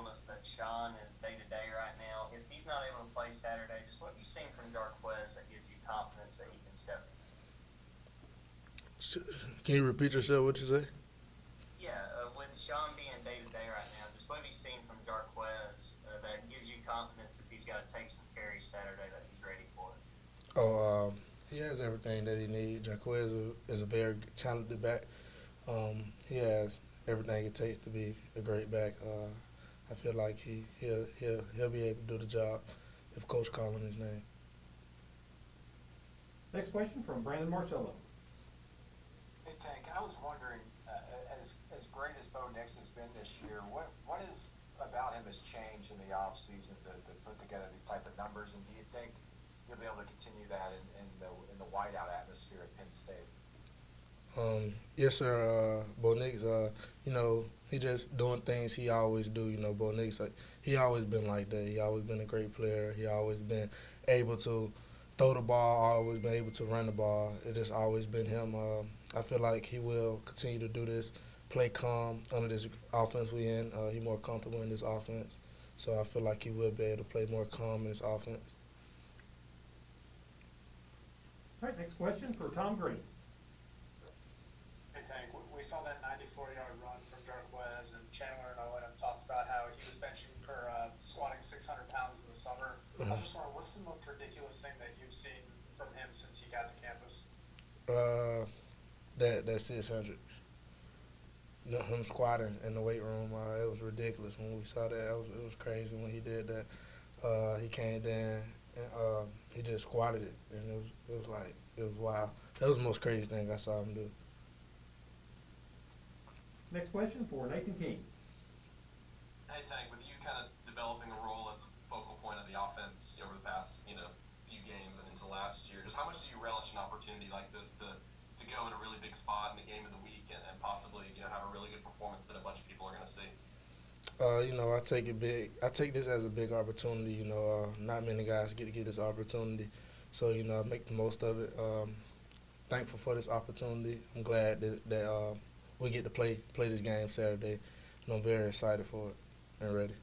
us that Sean is day-to-day right now. If he's not able to play Saturday, just what have you seen from Jarquez that gives you confidence that he can step in? Can you repeat yourself? What you say? Yeah, with Sean being day-to-day right now, just what have you seen from Jarquez that gives you confidence if he's got to take some carries Saturday that he's ready for it? He has everything that he needs. Jaquez is a very talented back. He has everything it takes to be a great back. I feel like he'll be able to do the job if Coach calling his name. Next question from Brandon Marcello. Hey Tank, I was wondering, as great as Bo Nix has been this year, what is about him has changed in the off season to put together these type of numbers, and do you think you'll be able to continue that in the whiteout atmosphere at Penn State? Yes, sir. Bo Nix, he just doing things he always do. Bo Nix, he always been like that. He always been a great player. He always been able to throw the ball, always been able to run the ball. It just always been him. I feel like he will continue to do this, play calm under this offense we in. He more comfortable in this offense. So I feel like he will be able to play more calm in this offense. All right, next question for Tom Green. Hey Tank, we saw that 94-yard run from Jarquez, and Chandler and Owen have talked about how he was benching for squatting 600 pounds in the summer. I was just wondering, what's the most ridiculous thing that you've seen from him since he got to campus? That 600. Him squatting in the weight room, it was ridiculous when we saw that. It was crazy when he did that. He came down and he just squatted it, and it was wild. That was the most crazy thing I saw him do. Next question for Nathan King. Hey Tank, with you kind of developing a role as a focal point of the offense over the past few games and into last year, just how much do you relish an opportunity like this to go in a really big spot in the game of the week and possibly have a really good performance that a bunch of people are going to see? I take it big. I take this as a big opportunity. Not many guys get to get this opportunity, so I make the most of it. Thankful for this opportunity. I'm glad that we get to play this game Saturday, and I'm very excited for it and ready.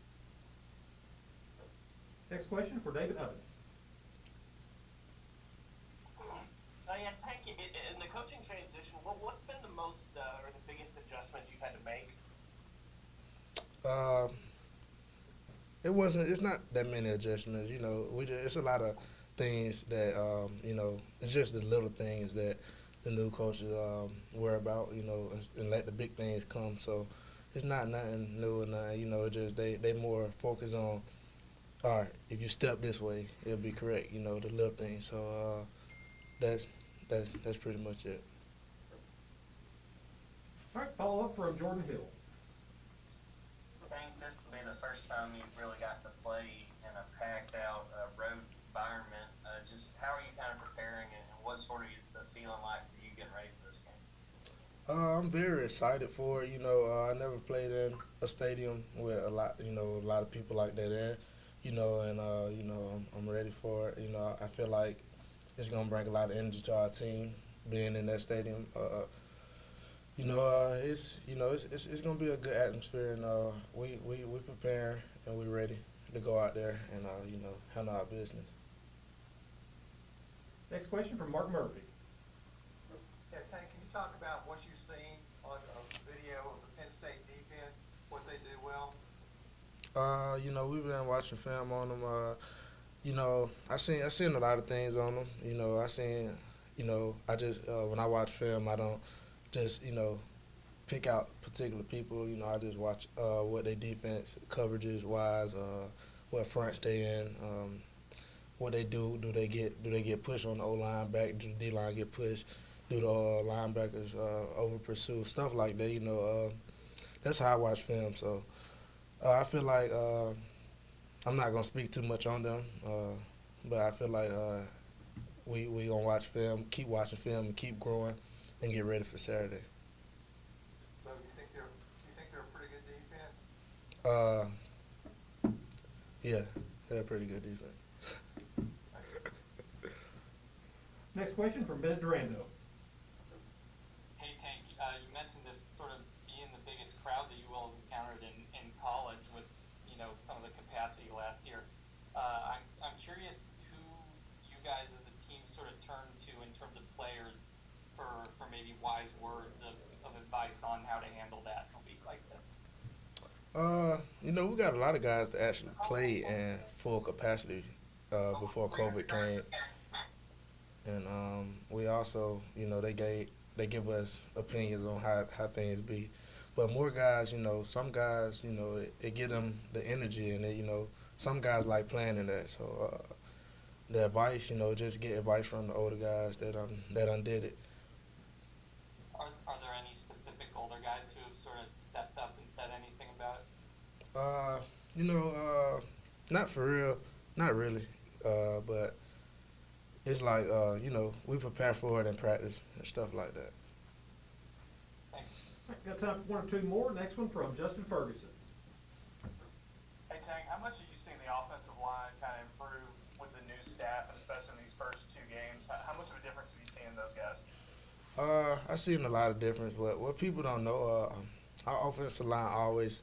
Next question for David Hubbard. Yeah, Tank, in the coaching transition, what's been the most or the biggest adjustments you've had to make? It's not that many adjustments. It's a lot of things that it's just the little things that the new coaches worry about, and let the big things come. So it's not nothing new or nothing. It's just they more focus on, all right, if you step this way, it'll be correct. The little things. So that's pretty much it. All right, follow up from Jordan Hill. I think this will be the first time you've really got to play in a packed-out road environment. Just how are you kind of preparing, and what's sort of the feeling like for you getting ready for this game? I'm very excited for it. I never played in a stadium with a lot of people like that in. And I'm ready for it. I feel like it's gonna bring a lot of energy to our team being in that stadium. It's gonna be a good atmosphere, and we prepare and we ready to go out there and handle our business. Next question from Mark Murphy. Yeah, Tank, can you talk about what you've seen on video of the Penn State defense, what they do well? We've been watching film on them. I seen a lot of things on them. I just when I watch film, I don't just pick out particular people. I just watch what their defense coverages wise, what fronts they in, what they do. Do they get pushed on the O line back? Do the D line get pushed? Do the linebackers over pursue stuff like that? That's how I watch film. So I feel like I'm not gonna speak too much on them, but I feel like we gonna watch film, keep watching film, and keep growing, and get ready for Saturday. So you think they're a pretty good defense? Yeah, they're a pretty good defense. Next question from Ben Durando. Hey Tank, you mentioned this sort of being the biggest crowd that you will have encountered in college with capacity last year. I'm curious who you guys as a team sort of turn to in terms of players for maybe wise words of advice on how to handle that in a week like this. We got a lot of guys that actually played in full capacity before COVID came, and we also, they give us opinions on how things be. But more guys, some guys, it give them the energy, and some guys like playing in that. So the advice, just get advice from the older guys that undid it. Are there any specific older guys who have sort of stepped up and said anything about it? Not for real, not really. But it's like, we prepare for it in practice and stuff like that. Thanks. Got time for one or two more. Next one from Justin Ferguson. Hey, Tank, how much have you seen the offensive line kind of improve with the new staff, and especially in these first two games? How much of a difference have you seen in those guys? I seen a lot of difference, but what people don't know, our offensive line always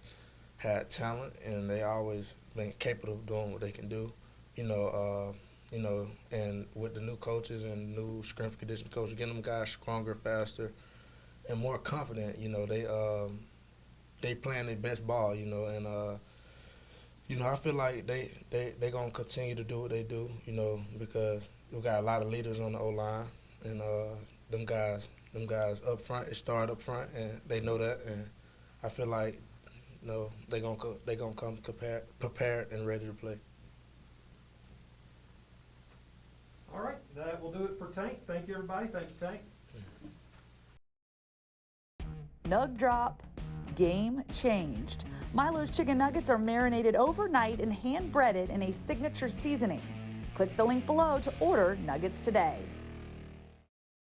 had talent, and they always been capable of doing what they can do. And with the new coaches and new strength conditioning coaches, getting them guys stronger, faster, and more confident. They playing their best ball. And I feel like they gonna continue to do what they do. Because we got a lot of leaders on the O line, and them guys up front. It started up front, and they know that. And I feel like they gonna come prepared and ready to play. All right, that will do it for Tank. Thank you, everybody. Thank you, Tank. Nug drop, game changed. Milo's chicken nuggets are marinated overnight and hand breaded in a signature seasoning. Click the link below to order nuggets today.